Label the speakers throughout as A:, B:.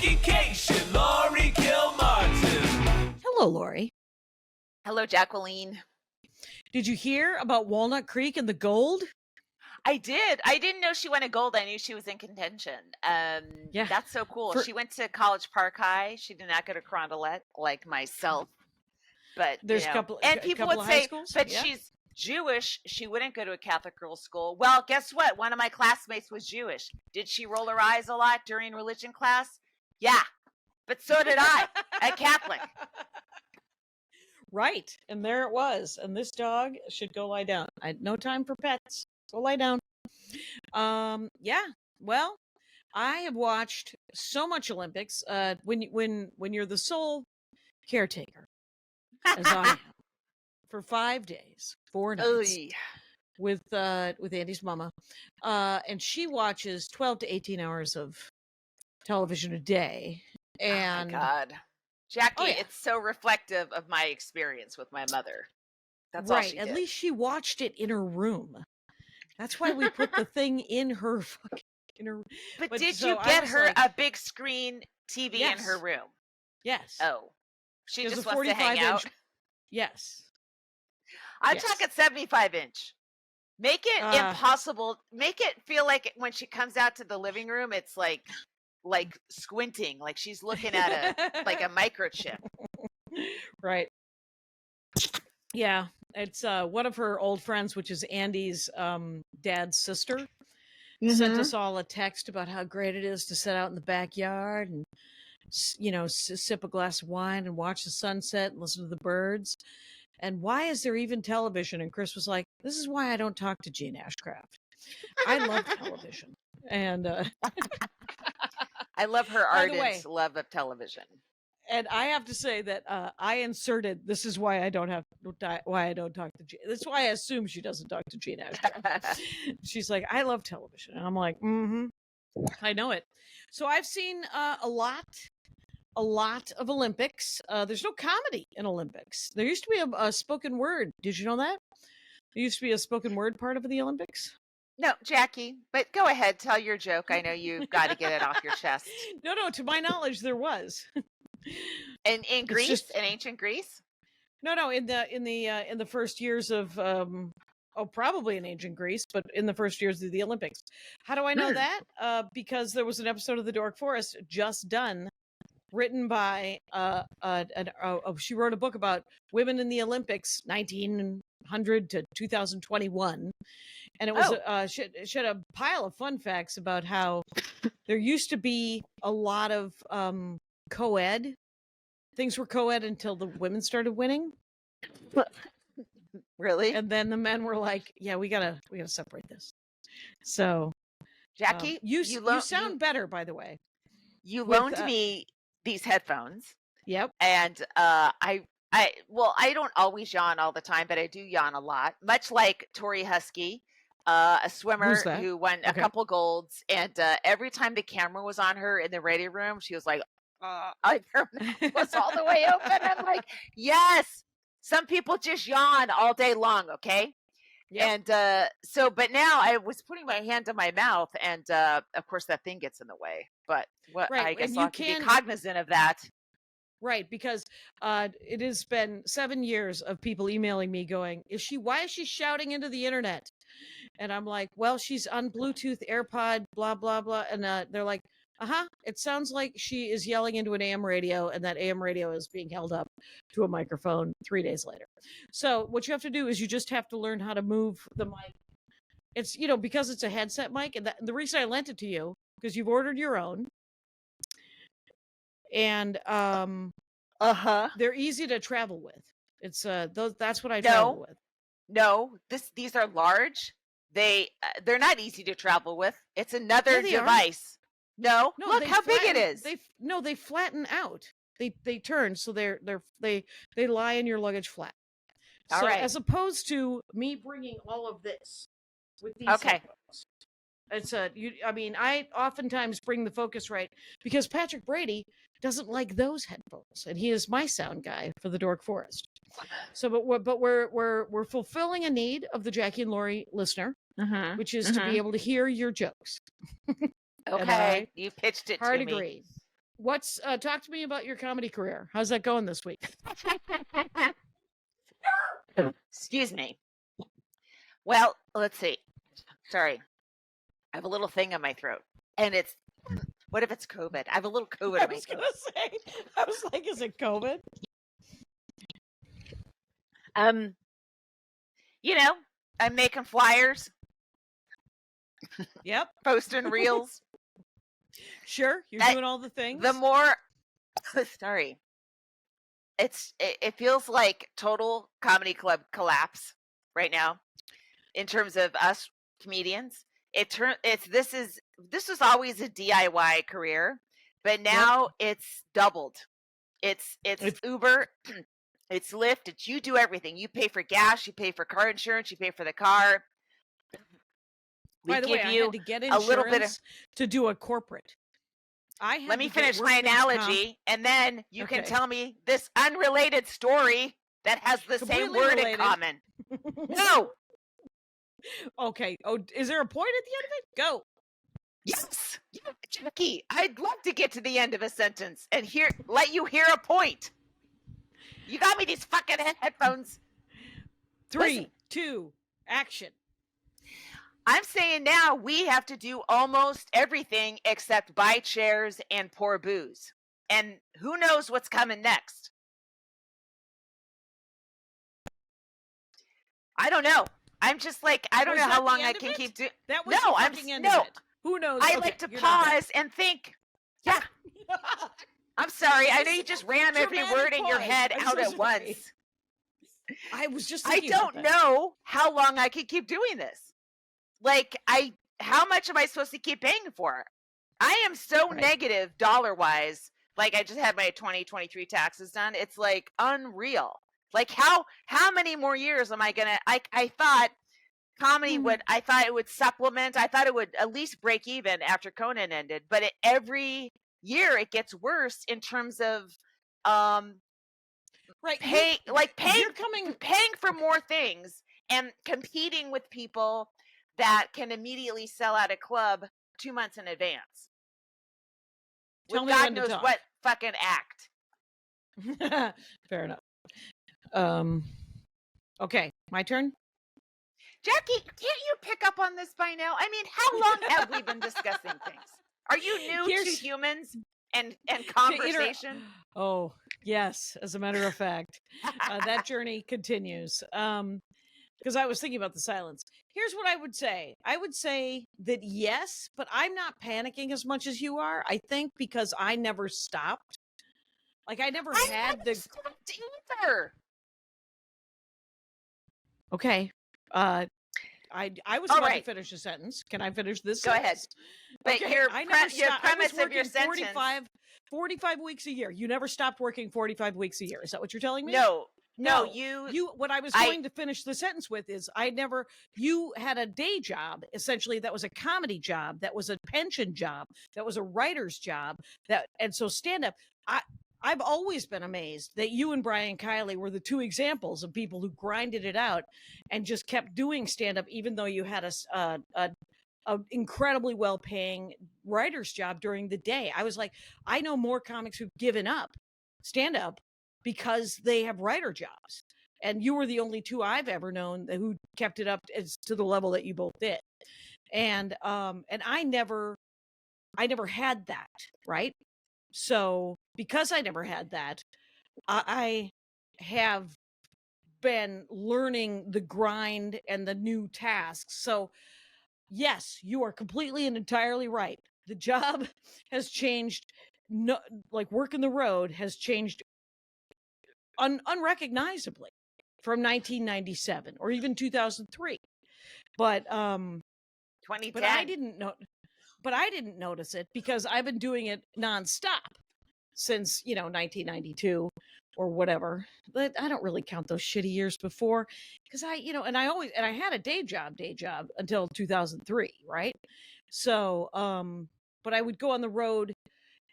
A: Cation, Laurie Kilmartin.
B: Hello, Laurie.
C: Hello, Jacqueline.
B: Did you hear about Walnut Creek and the gold?
C: I did. I didn't know she won a gold. I knew she was in contention.
B: Yeah.
C: That's so cool. She went to College Park High. She did not go to Carondelet like myself. But
B: there's
C: people would say, but she's Jewish. She wouldn't go to a Catholic girls' school. Well, guess what? One of my classmates was Jewish. Did she roll her eyes a lot during religion class? Yeah, but so did I at Catholic.
B: Right, and there it was. And this dog should go lie down. I had no time for pets. Go lie down. Yeah. Well, I have watched so much Olympics. When you're the sole caretaker, as I am, for 5 days, 4 nights, with Andy's mama, and she watches 12 to 18 hours of television a day. And
C: oh my God, Jackie, it's so reflective of my experience with my mother. That's
B: right.
C: All she did.
B: At least she watched it in her room. That's why we put the thing in her fucking.
C: But did you get her a big screen TV in her room?
B: Yes.
C: Oh, she just wants to hang out.
B: Yes.
C: I'm talking 75-inch. Make it impossible. Make it feel like when she comes out to the living room, it's like squinting, like she's looking at a microchip.
B: Right. Yeah. It's one of her old friends, which is Andy's dad's sister, sent us all a text about how great it is to sit out in the backyard and, sip a glass of wine and watch the sunset and listen to the birds. And why is there even television? And Chris was like, this is why I don't talk to Gene Ashcraft. I love television. And
C: I love her ardent love of television.
B: And I have to say that I inserted, this is why I don't talk to Gene. That's why I assume she doesn't talk to Gene Ashcraft. She's like, I love television. And I'm like, I know it. So I've seen a lot of Olympics. There's no comedy in Olympics. There used to be a spoken word. Did you know that? There used to be a spoken word part of the Olympics.
C: No, Jackie, but go ahead, tell your joke. I know you've got to get it off your chest.
B: No, to my knowledge, there was.
C: And in Greece, in ancient Greece?
B: No, in the first years of probably in ancient Greece, but in the first years of the Olympics. How do I know that? Because there was an episode of The Dork Forest just done, written by she wrote a book about women in the Olympics, 1900 to 2021. And it was she had a pile of fun facts about how there used to be a lot of co-ed. Things were co-ed until the women started winning.
C: Really?
B: And then the men were like, yeah, we gotta separate this. So
C: Jackie,
B: you sound better, by the way.
C: You loaned me these headphones.
B: Yep.
C: And I don't always yawn all the time, but I do yawn a lot, much like Tori Husky, a swimmer who won a couple golds. And every time the camera was on her in the ready room, she was like, her mouth was all the way open. I'm like, yes, some people just yawn all day long. Okay. Yep. And but now I was putting my hand to my mouth, and of course that thing gets in the way. But I guess I'll have to be cognizant of that.
B: Right, because it has been 7 years of people emailing me going, why is she shouting into the internet? And I'm like, well, she's on Bluetooth, AirPod, blah, blah, blah. And they're like, it sounds like she is yelling into an AM radio, and that AM radio is being held up to a microphone 3 days later. So what you have to do is you just have to learn how to move the mic. It's, because it's a headset mic, and the reason I lent it to you, because you've ordered your own. And they're easy to travel with. It's that's what I travel with.
C: No, these are large. They're not easy to travel with. It's another device. No, look how big it is.
B: They flatten out. They turn, so they lie in your luggage flat. So as opposed to me bringing all of this with these headphones. It's I oftentimes bring the Focusrite because Patrick Brady doesn't like those headphones, and he is my sound guy for the Dork Forest. So, but we're fulfilling a need of the Jackie and Laurie listener, which is to be able to hear your jokes.
C: Okay, you pitched it to me.
B: Hard agree. What's talk to me about your comedy career? How's that going this week?
C: Excuse me. Well, let's see. Sorry. I have a little thing on my throat. And it's what if it's COVID? I have a little COVID on my throat.
B: I was like, is it COVID?
C: You know, I'm making flyers.
B: Yep.
C: Posting reels.
B: Sure, you're doing all the things.
C: The more sorry. It feels like total comedy club collapse right now in terms of us comedians. This was always a DIY career, but now it's doubled. It's Uber, it's Lyft, it's you do everything. You pay for gas, you pay for car insurance, you pay for the car.
B: By the way, I had to get insurance a little bit to do a corporate.
C: Let me finish my analogy, and then you can tell me this unrelated story that has the same word in common. No.
B: Okay. Oh, is there a point at the end of it? Go.
C: Yes. Yeah, Jackie, I'd love to get to the end of a sentence and let you hear a point. You got me these fucking headphones.
B: 3, 2, action.
C: I'm saying now we have to do almost everything except buy chairs and pour booze. And who knows what's coming next? I don't know. I'm just like, I don't know how long I can keep doing.
B: That was the fucking end of it. Who knows?
C: I like to pause and think. Yeah. I'm sorry. I know you just ram every word in your head out at once.
B: I was just
C: I don't know how long I can keep doing this. Like, how much am I supposed to keep paying for? I am so negative dollar-wise. Like, I just had my 2023 taxes done. It's like unreal. Like, how many more years am I gonna? I thought comedy I thought it would supplement. I thought it would at least break even after Conan ended. But every year it gets worse in terms of paying for more things and competing with people that can immediately sell out a club 2 months in advance.
B: Tell
C: with God knows what fucking act.
B: Fair enough. Okay, my turn.
C: Jackie, can't you pick up on this by now? I mean, how long have we been discussing things? Are you new to humans and conversation?
B: Oh, yes. As a matter of fact, that journey continues. Because I was thinking about the silence. Here's what I would say. I would say that yes, but I'm not panicking as much as you are. I think because I never stopped. Like I never had the
C: stopped either.
B: Okay. I was about to finish a sentence. Can I finish this
C: sentence?
B: Go ahead.
C: But
B: okay.
C: your premise of your sentence.
B: 45 weeks a year. You never stopped working 45 weeks a year. Is that what you're telling me?
C: No,
B: what I was going to finish the sentence with is you had a day job, essentially, that was a comedy job, that was a pension job, that was a writer's job, and so stand up. I've always been amazed that you and Brian Kiley were the two examples of people who grinded it out and just kept doing stand up, even though you had a incredibly well-paying writer's job during the day. I was like, I know more comics who've given up stand up because they have writer jobs, and you were the only two I've ever known who kept it up to the level that you both did. And I never had that, right? So because I never had that, I have been learning the grind and the new tasks. So yes, you are completely and entirely right. The job has changed. No, like working the road has changed unrecognizably from 1997 or even 2003. But
C: 2010.
B: But I didn't notice it because I've been doing it nonstop since 1992 or whatever. But I don't really count those shitty years before because I had a day job until 2003, right? So but I would go on the road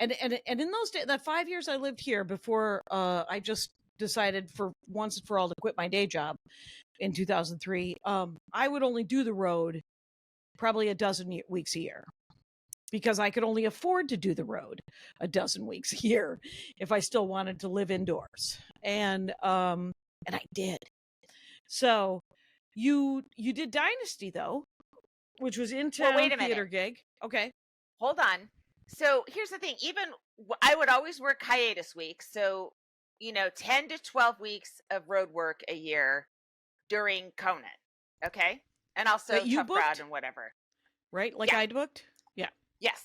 B: and in those days, that 5 years I lived here before I just decided for once and for all to quit my day job in 2003, I would only do the road probably a dozen weeks a year. because I could only afford to do the road a dozen weeks a year if I still wanted to live indoors. And I did. So you did Dynasty though, which was in town
C: wait a
B: theater
C: minute.
B: gig. Okay.
C: Hold on. So here's the thing. Even I would always work hiatus weeks. So, 10 to 12 weeks of road work a year during Conan. Okay. And also
B: you
C: Tough
B: booked?
C: Crowd and whatever.
B: Right? Like
C: Yeah.
B: I booked? Yeah.
C: Yes.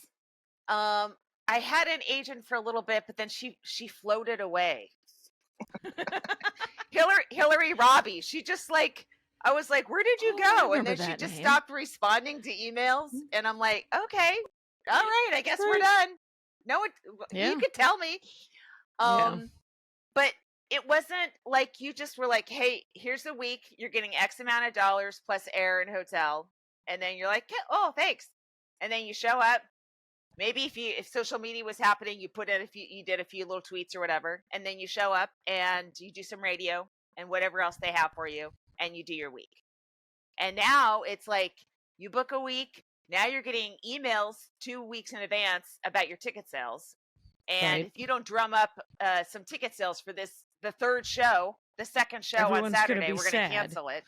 C: I had an agent for a little bit, but then she floated away. Hillary Robbie. She just I was like, where did you go? And then she just stopped responding to emails. And I'm like, okay, all right, I guess we're done. No, you could tell me. But it wasn't like you just were like, hey, here's a week. You're getting X amount of dollars plus air and hotel. And then you're like, oh, thanks. And then you show up. Maybe if social media was happening, you did a few little tweets or whatever, and then you show up and you do some radio and whatever else they have for you, and you do your week. And now it's like you book a week. Now you're getting emails 2 weeks in advance about your ticket sales, and if you don't drum up some ticket sales for the third show, the second show on Saturday, we're going to cancel it.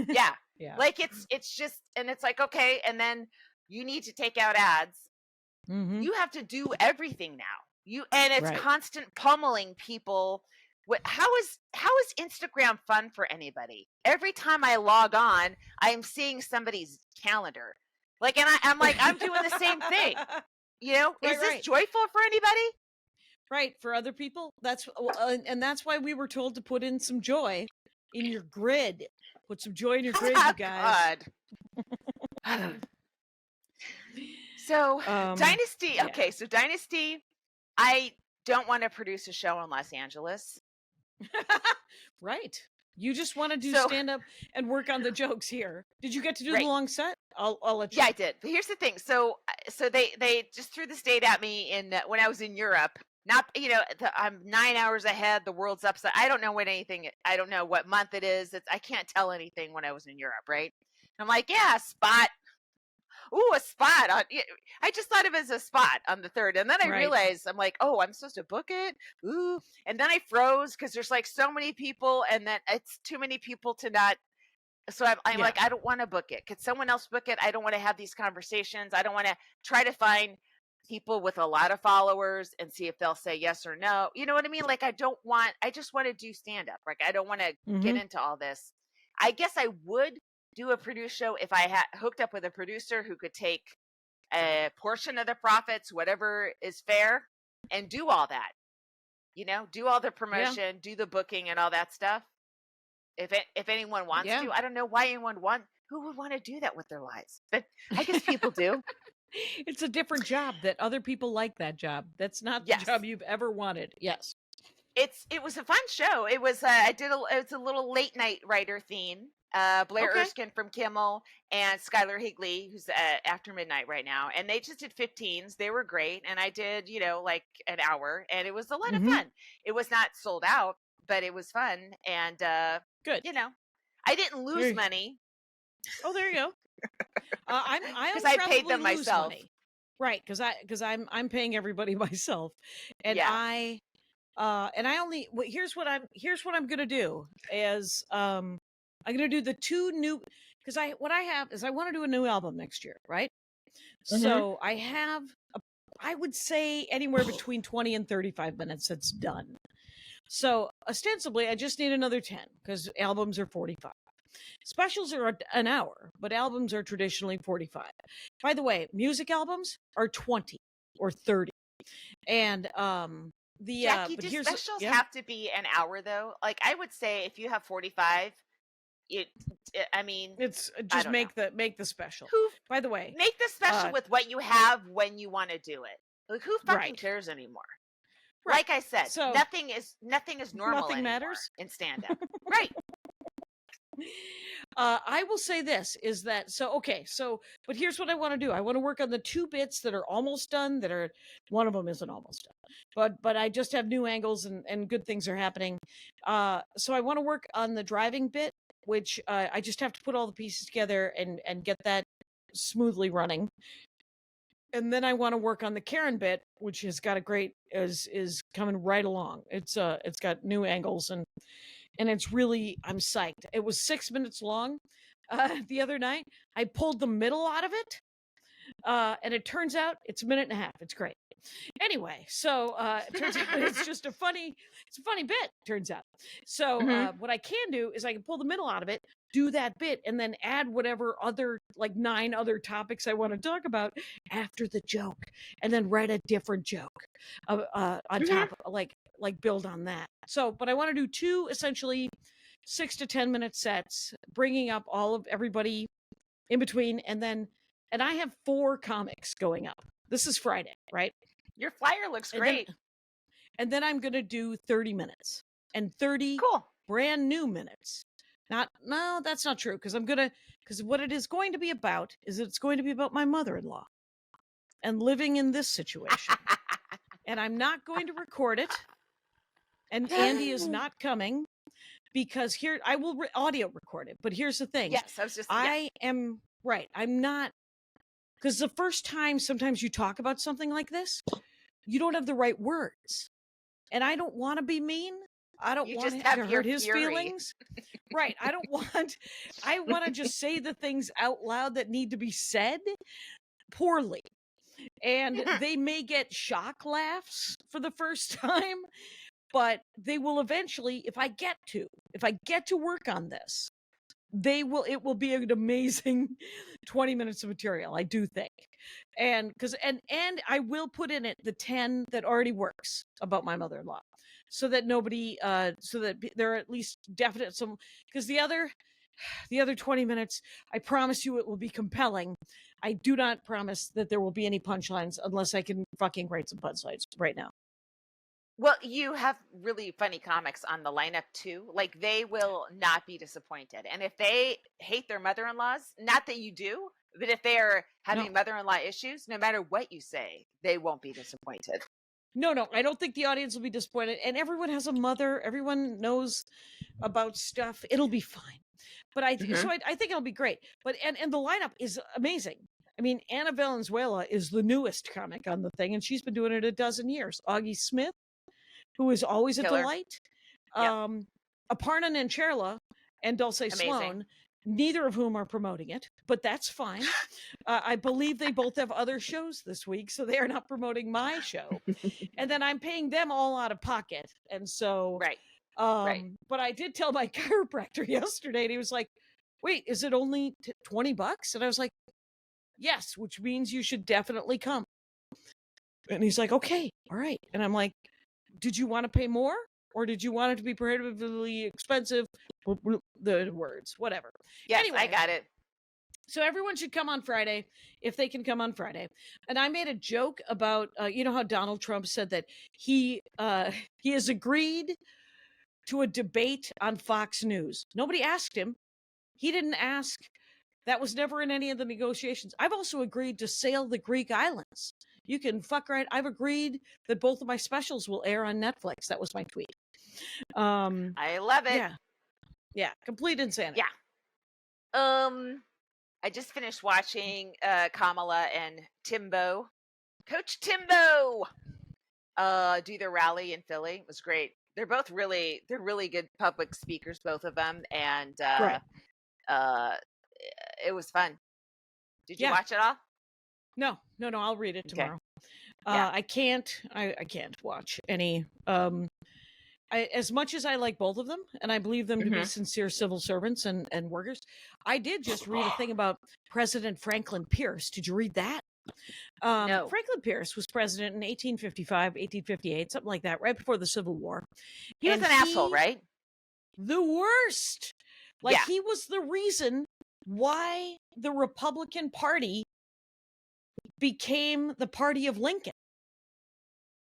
C: Yeah. Like it's just, and it's like, okay, and then you need to take out ads. Mm-hmm. You have to do everything now. It's constant pummeling people. How is Instagram fun for anybody? Every time I log on, I am seeing somebody's calendar. Like, and I'm like, I'm doing the same thing. Is this joyful for anybody?
B: Right. For other people, that's why we were told to put in some joy in your grid. Put some joy in your grid, you guys.
C: God. So Dynasty. Yeah. Okay, so Dynasty. I don't want to produce a show in Los Angeles.
B: Right. You just want to do stand up and work on the jokes here. Did you get to do the long set? I'll let you.
C: Yeah, I did. But here's the thing. So they just threw this date at me when I was in Europe. Not I'm 9 hours ahead. The world's upside. I don't know I don't know what month it is. I can't tell anything when I was in Europe, right? I'm like, yeah, spot. Ooh, a spot. I just thought of it as a spot on the 3rd. And then I realized, I'm like, oh, I'm supposed to book it? Ooh. And then I froze because there's like so many people and then it's too many people to not. So I'm like, I don't want to book it. Could someone else book it? I don't want to have these conversations. I don't want to try to find people with a lot of followers and see if they'll say yes or no. You know what I mean? Like, I just want to do stand up. Like, I don't want to get into all this. I guess I would do a produce show if I had hooked up with a producer who could take a portion of the profits, whatever is fair, and do all that. Do all the promotion, do the booking and all that stuff. If anyone wants to, I don't know why who would want to do that with their lives, but I guess people do.
B: It's a different job that other people like that job. That's not the job you've ever wanted. Yes.
C: It was a fun show. It was it's a little late night writer theme. Blair Erskine from Kimmel and Skylar Higley, who's After Midnight right now. And they just did 15s. They were great. And I did, like an hour and it was a lot of fun. It was not sold out, but it was fun. And,
B: good.
C: I didn't lose money.
B: Oh, there you go.
C: Because I paid them myself.
B: Money. Right. Cause I'm paying everybody myself. And here's what I'm going to do is, I'm going to do the 2 new, because I want to do a new album next year, right? So I have, I would say anywhere between 20 and 35 minutes that's done. So ostensibly, I just need another 10 because albums are 45. Specials are an hour, but albums are traditionally 45. By the way, music albums are 20 or 30. And
C: Jackie, do specials have to be an hour though? Like I would say if you have 45,
B: it's just make the special. By the way,
C: make the special with what you have when you want to do it. Like who fucking cares anymore? Like I said, so, nothing is normal.
B: Nothing matters
C: in stand up. Right.
B: I will say this is that but here's what I want to do. I want to work on the 2 bits that are almost done. One of them isn't almost done, but I just have new angles and good things are happening. So I want to work on the driving bit, which I just have to put all the pieces together and get that smoothly running. And then I want to work on the Karen bit, which has got a great is coming right along. It's got new angles and it's really, I'm psyched. It was 6 minutes long the other night. I pulled the middle out of it, and it turns out it's a minute and a half. It's great. Anyway, so it turns out it's just a funny bit, turns out. So what I can do is I can pull the middle out of it, do that bit, and then add whatever other, like 9 other topics I want to talk about after the joke, and then write a different joke on top, like build on that. So, but I want to do 2 essentially 6 to 10 minute sets, bringing up all of everybody in between, and I have 4 comics going up. This is Friday, right?
C: Your flyer looks great.
B: And then I'm going to do 30 minutes and 30 brand new minutes. No, that's not true. Because what it is going to be about is it's going to be about my mother-in-law and living in this situation. And I'm not going to record it. And Andy is not coming because here I will audio record it. But here's the thing.
C: Yes, I
B: am right. I'm not. Because the first time sometimes you talk about something like this, you don't have the right words. And I don't want to be mean. I don't want to hurt his feelings. Right. I want to just say the things out loud that need to be said poorly. And they may get shock laughs for the first time, but they will eventually, if I get to work on this, it will be an amazing 20 minutes of material, I do think. And I will put in it the 10 that already works about my mother-in-law, so that so that there are at least definite because the other 20 minutes, I promise you it will be compelling. I do not promise that there will be any punchlines unless I can fucking write some punchlines right now.
C: Well, you have really funny comics on the lineup too. Like, they will not be disappointed. And if they hate their mother-in-laws, not that you do, but if they are having mother-in-law issues, no matter what you say, they won't be disappointed.
B: No, I don't think the audience will be disappointed. And everyone has a mother. Everyone knows about stuff. It'll be fine. But I think it'll be great. But and the lineup is amazing. I mean, Anna Valenzuela is the newest comic on the thing, and she's been doing it a dozen years. Augie Smith, who is always a delight. Aparna Nancherla and Dulce Sloan, neither of whom are promoting it, but that's fine. I believe they both have other shows this week, so they are not promoting my show. And then I'm paying them all out of pocket. And so, but I did tell my chiropractor yesterday, and he was like, wait, is it only $20? And I was like, yes, which means you should definitely come. And he's like, okay, all right. And I'm like, did you want to pay more, or did you want it to be prohibitively expensive? The words, whatever.
C: Yes,
B: anyway,
C: I got it.
B: So everyone should come on Friday if they can come on Friday. And I made a joke about, you know how Donald Trump said that he has agreed to a debate on Fox News. Nobody asked him. He didn't ask. That was never in any of the negotiations. I've also agreed to sail the Greek islands. You can fuck right. I've agreed that both of my specials will air on Netflix. That was my tweet.
C: I love it.
B: Yeah. Complete insanity.
C: Yeah. I just finished watching Kamala and Timbo, Coach Timbo, do their rally in Philly. It was great. They're really good public speakers, both of them, and it was fun. Did you watch it all?
B: No. I'll read it tomorrow.
C: Okay.
B: I can't watch any. As much as I like both of them, and I believe them to be sincere civil servants and workers, I did just read a thing about President Franklin Pierce. Did you read that?
C: No.
B: Franklin Pierce was president in 1855, 1858, something like that, right before the Civil War.
C: He was an asshole, right?
B: The worst. He was the reason why the Republican Party became the party of Lincoln.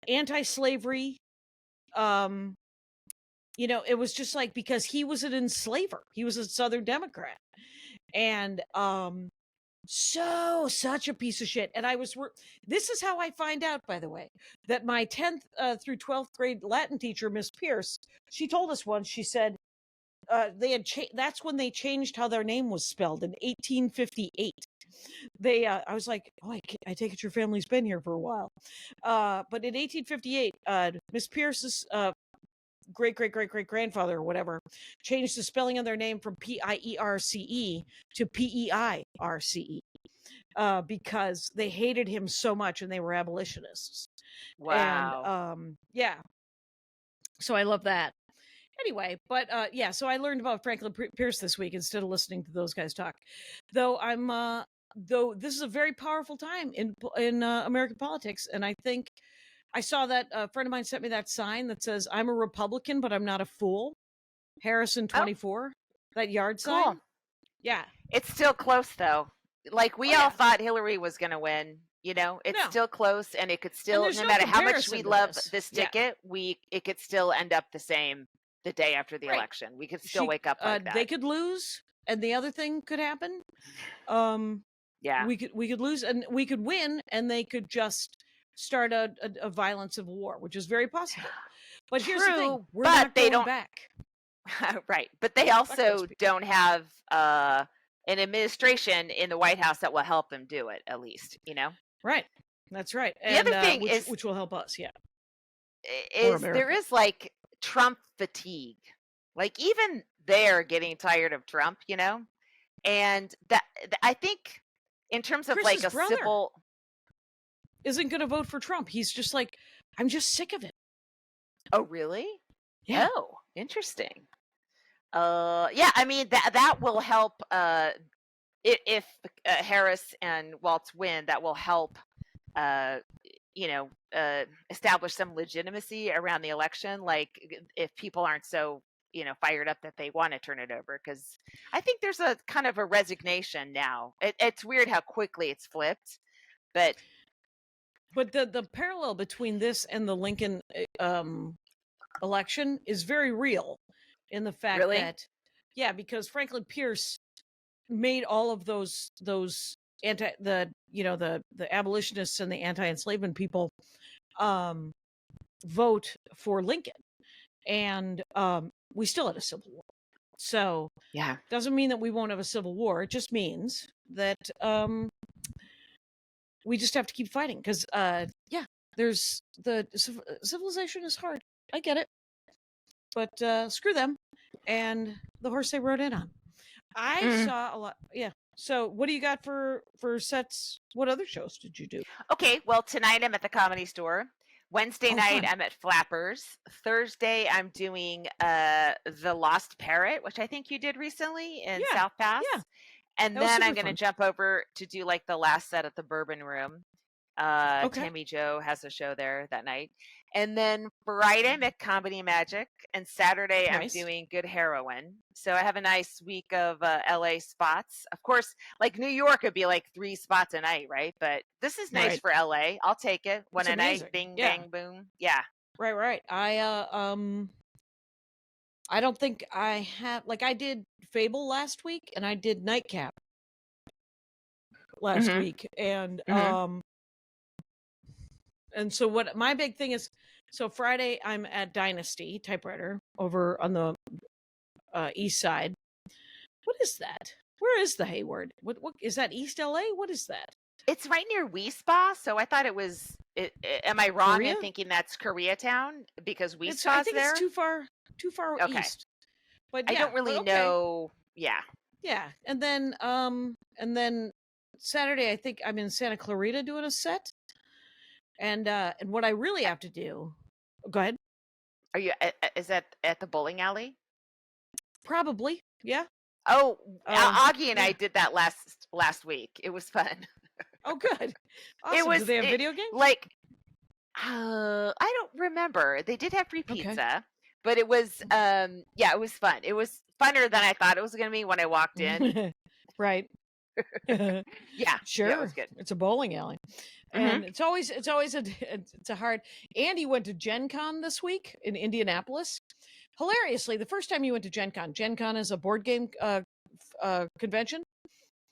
B: Anti-slavery, it was just because he was an enslaver. He was a Southern Democrat. And such a piece of shit. And this is how I find out, by the way, that my 10th through 12th grade Latin teacher, Miss Pierce, she told us once, she said, that's when they changed how their name was spelled in 1858. I was like, oh, I take it your family's been here for a while. But in 1858, Miss Pierce's great grandfather or whatever changed the spelling of their name from Pierce to Peiarce, because they hated him so much and they were abolitionists.
C: Wow.
B: And so I love that. Anyway, but so I learned about Franklin Pierce this week instead of listening to those guys talk. Though though this is a very powerful time in American politics, and I think I saw that a friend of mine sent me that sign that says, "I'm a Republican, but I'm not a fool." Harrison 24, that yard sign.
C: Cool.
B: Yeah.
C: It's still close though. Like we all thought Hillary was going to win. You know, it's still close, and it could still, no matter how much we love this ticket, it could still end up the same the day after the election. We could still wake up like that.
B: They could lose, and the other thing could happen. We could lose, and we could win, and they could just start a violent civil war, which is very possible. But here's the thing: we're not going back.
C: Right, but they also don't have an administration in the White House that will help them do it. At least, you know.
B: Right. That's right.
C: The other thing
B: which will help us. Yeah.
C: Is there is like Trump fatigue. Like even they're getting tired of Trump, you know? And that I think in terms of
B: Chris's
C: like a civil
B: isn't going to vote for Trump. He's just like, I'm just sick of it.
C: Oh, really?
B: Yeah.
C: Oh, interesting. Yeah, I mean that will help if Harris and Waltz win, that will help establish some legitimacy around the election. Like if people aren't so, fired up that they want to turn it over, because I think there's a kind of a resignation now. It's weird how quickly it's flipped, but
B: the parallel between this and the Lincoln election is very real in the fact that, because Franklin Pierce made all of those the abolitionists and the anti-enslavement people vote for Lincoln, and we still had a civil war. So doesn't mean that we won't have a civil war. It just means that we just have to keep fighting, because there's the civilization is hard. I get it, but screw them and the horse they rode in on. I saw a lot. Yeah. So what do you got for sets? What other shows did you do?
C: Okay, well, tonight I'm at the Comedy Store. Wednesday night I'm at Flappers. Thursday I'm doing The Lost Parrot, which I think you did recently in South Pass. Yeah. And then I'm going to jump over to do like the last set at the Bourbon Room. Tammy Jo has a show there that night. And then Friday I'm at Comedy Magic, and Saturday I'm doing Good Heroin. So I have a nice week of LA spots. Of course, like New York would be like 3 spots a night, right? But this is nice for LA. I'll take it. One a night, bing, bang, boom. Yeah.
B: Right. I don't think I have, like, I did Fable last week and I did Nightcap last week. And and so what my big thing is, so Friday I'm at Dynasty Typewriter over on the east side. What is that? Where is the Hayward? What is that, East LA? What is that?
C: It's right near Wee Spa, so I thought it was am I wrong in thinking that's Koreatown because Wee Spa's
B: I think
C: there?
B: It's too far east. But
C: I don't really know. Yeah.
B: Yeah. And then Saturday I think I'm in Santa Clarita doing a set. And what I really have to do, go ahead.
C: Are you? Is that at the bowling alley?
B: Probably, yeah.
C: Oh, Augie and I did that last week. It was fun.
B: Oh, good. Awesome.
C: It was.
B: Do they have video games?
C: Like, I don't remember. They did have free pizza, but it was, it was fun. It was funner than I thought it was going to be when I walked in.
B: Right.
C: Yeah,
B: sure.
C: Yeah, it was good.
B: It's a bowling alley. And it's always a hard. Andy went to Gen Con this week in Indianapolis. Hilariously, the first time you went to Gen Con is a board game convention,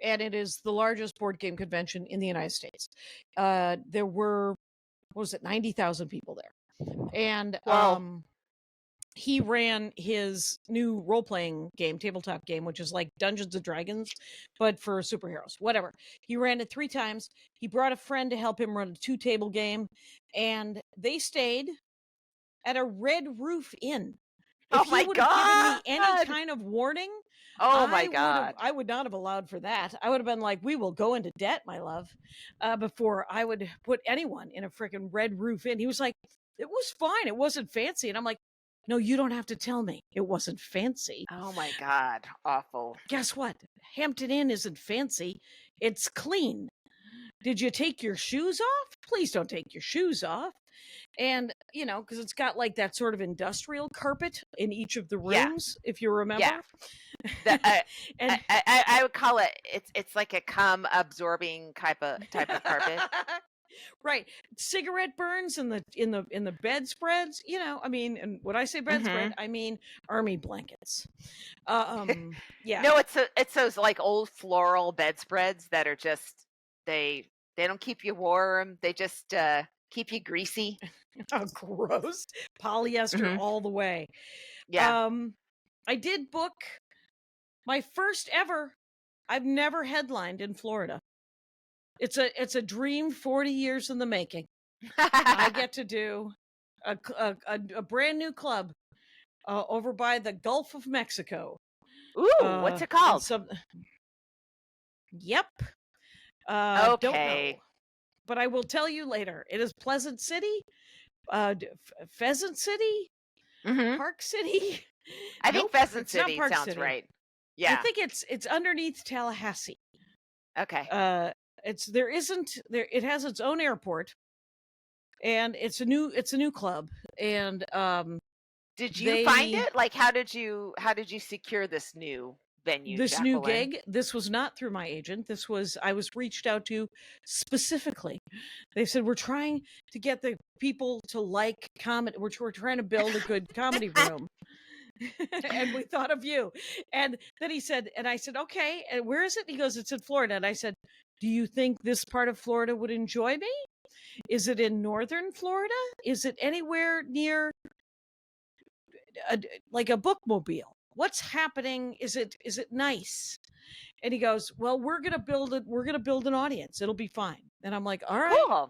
B: and it is the largest board game convention in the United States. There were, 90,000 people there, and he ran his new role-playing game, tabletop game, which is like Dungeons and Dragons, but for superheroes, whatever. He ran it 3 times. He brought a friend to help him run a 2-table game, and they stayed at a Red Roof Inn. If
C: Oh my
B: he would have given me any
C: God.
B: kind of warning,
C: Oh my God.
B: I would not have allowed for that. I would have been like, we will go into debt, my love, before I would put anyone in a freaking Red Roof Inn. He was like, it was fine. It wasn't fancy. And I'm like, no, you don't have to tell me. It wasn't fancy.
C: Oh my God. Awful.
B: Guess what? Hampton Inn isn't fancy. It's clean. Did you take your shoes off? Please don't take your shoes off. And, you know, because it's got like that sort of industrial carpet in each of the rooms, if you remember.
C: Yeah.
B: And
C: I would call it, it's like a cum absorbing type of carpet.
B: Right. Cigarette burns in the bedspreads, you know, I mean, and when I say bedspread, I mean army blankets. Yeah.
C: No, it's those like old floral bedspreads that are just they don't keep you warm. They just keep you greasy.
B: Oh, gross. Polyester all the way.
C: Yeah.
B: I did book my first ever. I've never headlined in Florida. It's a dream 40 years in the making. I get to do a brand new club over by the Gulf of Mexico.
C: Ooh, what's it called?
B: Yep.
C: Okay.
B: Don't know. But I will tell you later. It is Pleasant City, Pheasant City, Park City.
C: I think Pheasant City sounds right. Yeah.
B: I think it's underneath Tallahassee.
C: Okay.
B: It has its own airport, and it's a new club. And
C: did you find it? Like, how did you secure this new venue?
B: This new gig? This was not through my agent. I was reached out to specifically. They said, we're trying to get the people to like comedy. We're trying to build a good comedy room. And we thought of you. And then he said, and I said, okay, and where is it? He goes, it's in Florida. And I said, do you think this part of Florida would enjoy me? Is it in northern Florida? Is it anywhere near like a bookmobile? What's happening? Is it nice? And he goes, well, we're gonna build an audience. It'll be fine. And I'm like, all right.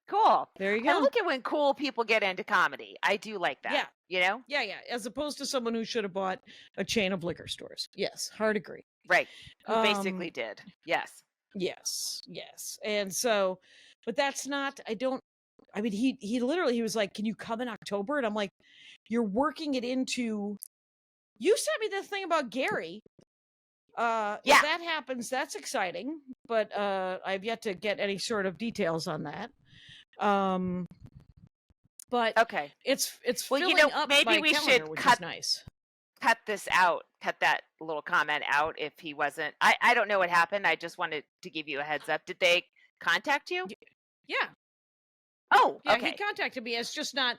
C: Cool.
B: There you go.
C: And look at when cool people get into comedy. I do like that.
B: Yeah.
C: You know?
B: Yeah. As opposed to someone who should have bought a chain of liquor stores. Yes. Hard agree.
C: Right. Who basically did. Yes.
B: Yes. And so, but that's not, he literally, he was like, can you come in October? And I'm like, you're working it into, you sent me this thing about Gary. If that happens, that's exciting, but I've yet to get any sort of details on that. But
C: okay,
B: it's
C: well,
B: filling up
C: maybe
B: my
C: we
B: calendar,
C: should
B: which is nice.
C: Cut this out. Cut that little comment out if he wasn't. I don't know what happened. I just wanted to give you a heads up. Did they contact you?
B: Yeah.
C: Oh,
B: yeah.
C: Okay.
B: He contacted me. There's just not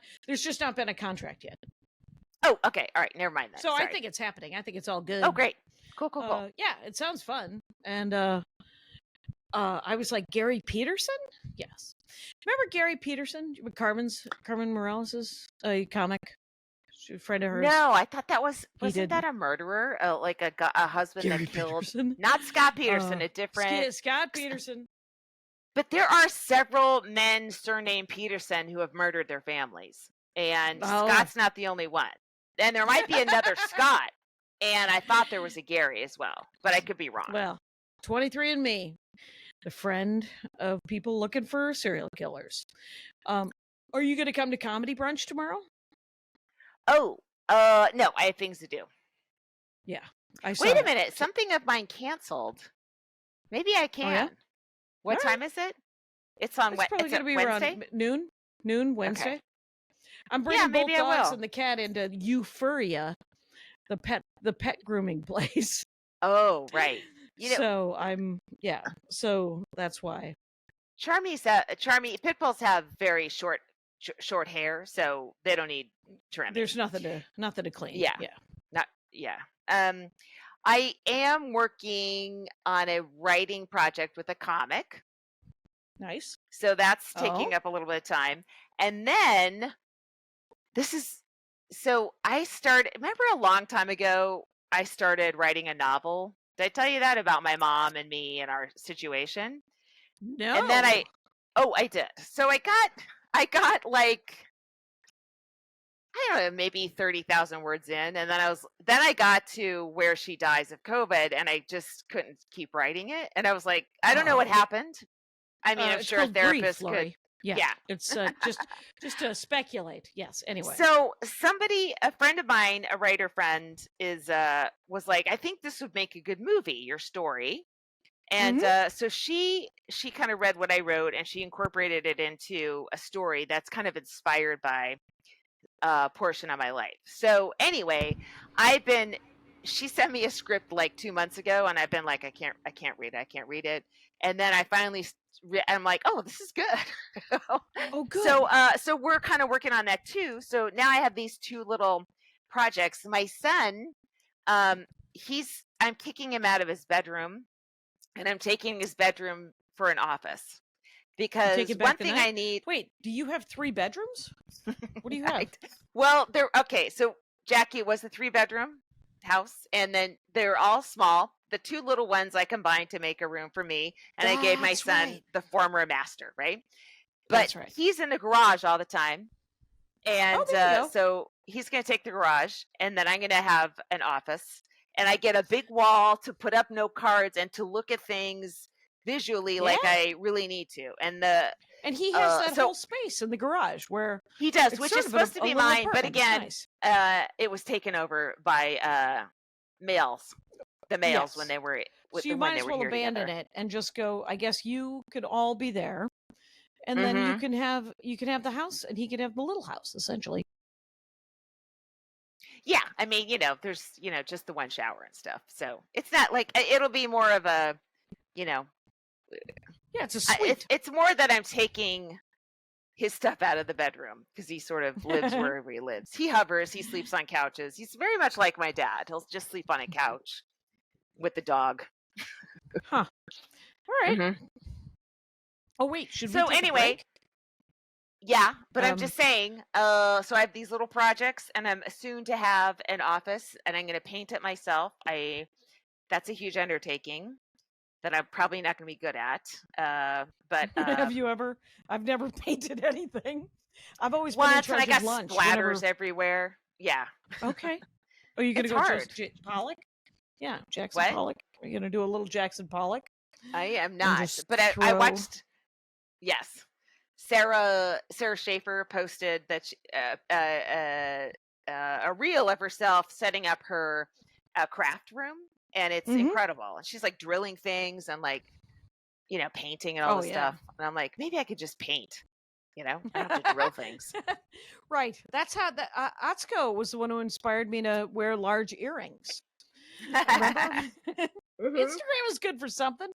B: been a contract yet.
C: Oh, okay. All right. Never mind that.
B: So I think it's happening. I think it's all good.
C: Oh, great. Cool.
B: Yeah, it sounds fun. And I was like, Gary Peterson? Yes. Remember Gary Peterson? Carmen Morales' a comic, friend of hers?
C: No, I thought that wasn't that a murderer? Like a husband
B: Gary
C: that killed
B: Peterson?
C: Not Scott Peterson, a different
B: Scott Peterson.
C: But there are several men surnamed Peterson who have murdered their families. And Scott's not the only one. And there might be another Scott. And I thought there was a Gary as well, but I could be wrong.
B: Well, 23andMe, the friend of people looking for serial killers. Are you going to come to Comedy Brunch tomorrow?
C: Oh, no, I have things to do.
B: Yeah.
C: Wait a minute. Something of mine canceled. Maybe I can.
B: Oh, yeah?
C: What time is it? It's on
B: It's probably going to be
C: Wednesday?
B: around noon Wednesday.
C: Okay.
B: I'm bringing both dogs and the cat into Euphoria, the pet grooming place.
C: Oh, right.
B: So so that's why.
C: Charmy pit bulls have very short hair, so they don't need trimming.
B: There's nothing to clean.
C: Yeah. I am working on a writing project with a comic.
B: Nice.
C: So that's taking up a little bit of time. And then this is So remember a long time ago, I started writing a novel. Did I tell you that about my mom and me and our situation?
B: No.
C: And then I did. So I got like, I don't know, maybe 30,000 words in. And then I got to where she dies of COVID and I just couldn't keep writing it. And I was like, I don't know what happened. I mean, I'm sure a therapist could.
B: Yeah. It's just to speculate. Yes. Anyway.
C: So a friend of mine, a writer friend, was like, I think this would make a good movie, your story. And so she kind of read what I wrote and she incorporated it into a story that's kind of inspired by a portion of my life. So anyway, she sent me a script like 2 months ago and I've been like, I can't read it. And then I finally, I'm like, oh, this is good.
B: Oh, good.
C: So we're kind of working on that too. So now I have these two little projects. My son, I'm kicking him out of his bedroom and I'm taking his bedroom for an office because one thing I need.
B: Wait, do you have 3 bedrooms? What do you have?
C: Well, okay. So Jackie was a 3-bedroom house and then they're all small. The 2 little ones I combined to make a room for me. And I gave my son the former master, right? But he's in the garage all the time. And so he's going to take the garage and then I'm going to have an office. And I get a big wall to put up note cards and to look at things visually like I really need to. And
B: he has that whole space in the garage where
C: he does, which is supposed to be mine. But again, it was taken over by males. The males when they were.
B: So you might as well abandon it and just go. I guess you could all be there, and then you can have the house, and he can have the little house, essentially.
C: Yeah, I mean, there's just the one shower and stuff, so it's not like it'll be more of a,
B: Yeah, it's a suite.
C: It's more that I'm taking his stuff out of the bedroom because he sort of lives wherever he lives. He hovers, he sleeps on couches. He's very much like my dad. He'll just sleep on a couch with the dog.
B: Huh. All right. Oh wait, should we?
C: So anyway, yeah, but I'm just saying. So I have these little projects, and I'm soon to have an office, and I'm going to paint it myself. That's a huge undertaking that I'm probably not going to be good at. But
B: have you ever? I've never painted anything. I've always
C: been
B: in charge
C: and I got
B: of lunch.
C: splatters everywhere. Yeah.
B: Okay. Are you going to go Pollock? Yeah, Jackson Pollock. Are you going to do a little Jackson Pollock?
C: I am not, but I watched. Yes, Sarah Schaefer posted that a reel of herself setting up her craft room, and it's incredible. And she's like drilling things and like painting and all this stuff. And I'm like, maybe I could just paint. I don't have to drill things.
B: Right. That's how Atsuko was the one who inspired me to wear large earrings. Instagram is good for something.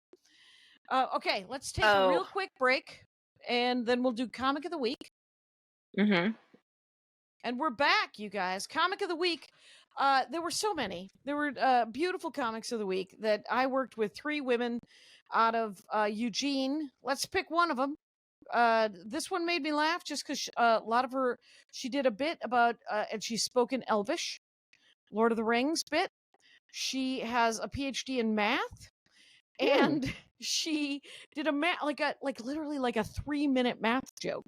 B: Okay, let's take a real quick break, and then we'll do Comic of the Week. And we're back, you guys. Comic of the Week. There were so many. There were beautiful comics of the week that I worked with 3 women out of Eugene. Let's pick one of them. This one made me laugh just because she did a bit about, and she spoke in Elvish, Lord of the Rings bit. She has a PhD in math, and she did a literally like a 3-minute math joke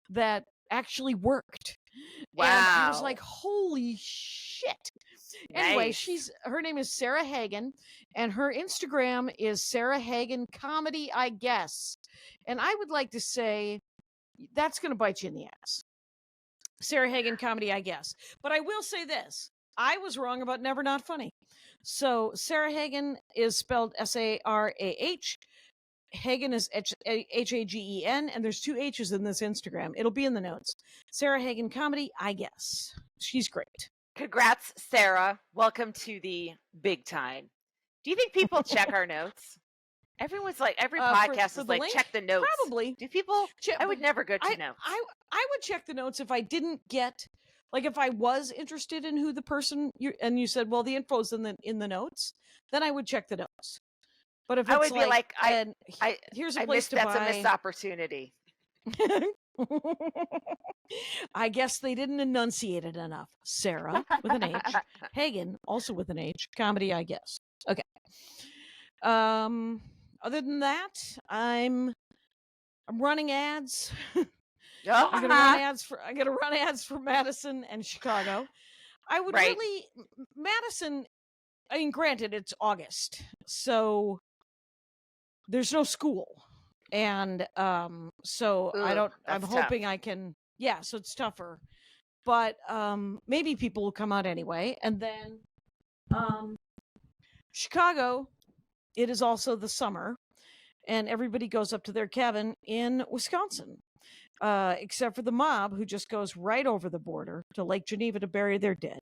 B: that actually worked.
C: Wow!
B: And I was like, "Holy shit!"
C: Nice.
B: Anyway, her name is Sarah Hagen, and her Instagram is Sarah Hagen Comedy, I guess. And I would like to say that's going to bite you in the ass. Sarah Hagen Comedy, I guess. But I will say this. I was wrong about Never Not Funny. So Sarah Hagen is spelled Sarah. Hagen is Hagen, and there's 2 H's in this Instagram. It'll be in the notes. Sarah Hagen Comedy, I guess. She's great.
C: Congrats, Sarah. Welcome to the big time. Do you think people check our notes? Everyone's like, every podcast is like, link? Check the notes.
B: Probably.
C: Do people? I would never go to notes.
B: I would check the notes if I didn't get, like, if I was interested in who the person you said, well, the info's in the notes, then I would check the notes. But if it's
C: I would be like,
B: here's a place to
C: that's
B: buy.
C: a missed opportunity.
B: I guess they didn't enunciate it enough. Sarah with an H. Hagen also with an H. Comedy, I guess. Okay. Other than that, I'm running ads. I'm gonna run ads for Madison and Chicago. I would really Madison. I mean, granted, it's August, so there's no school, and so I don't. I'm hoping I can. Yeah, so it's tougher, but maybe people will come out anyway, and then Chicago. It is also the summer, and everybody goes up to their cabin in Wisconsin. Except for the mob who just goes right over the border to Lake Geneva to bury their dead.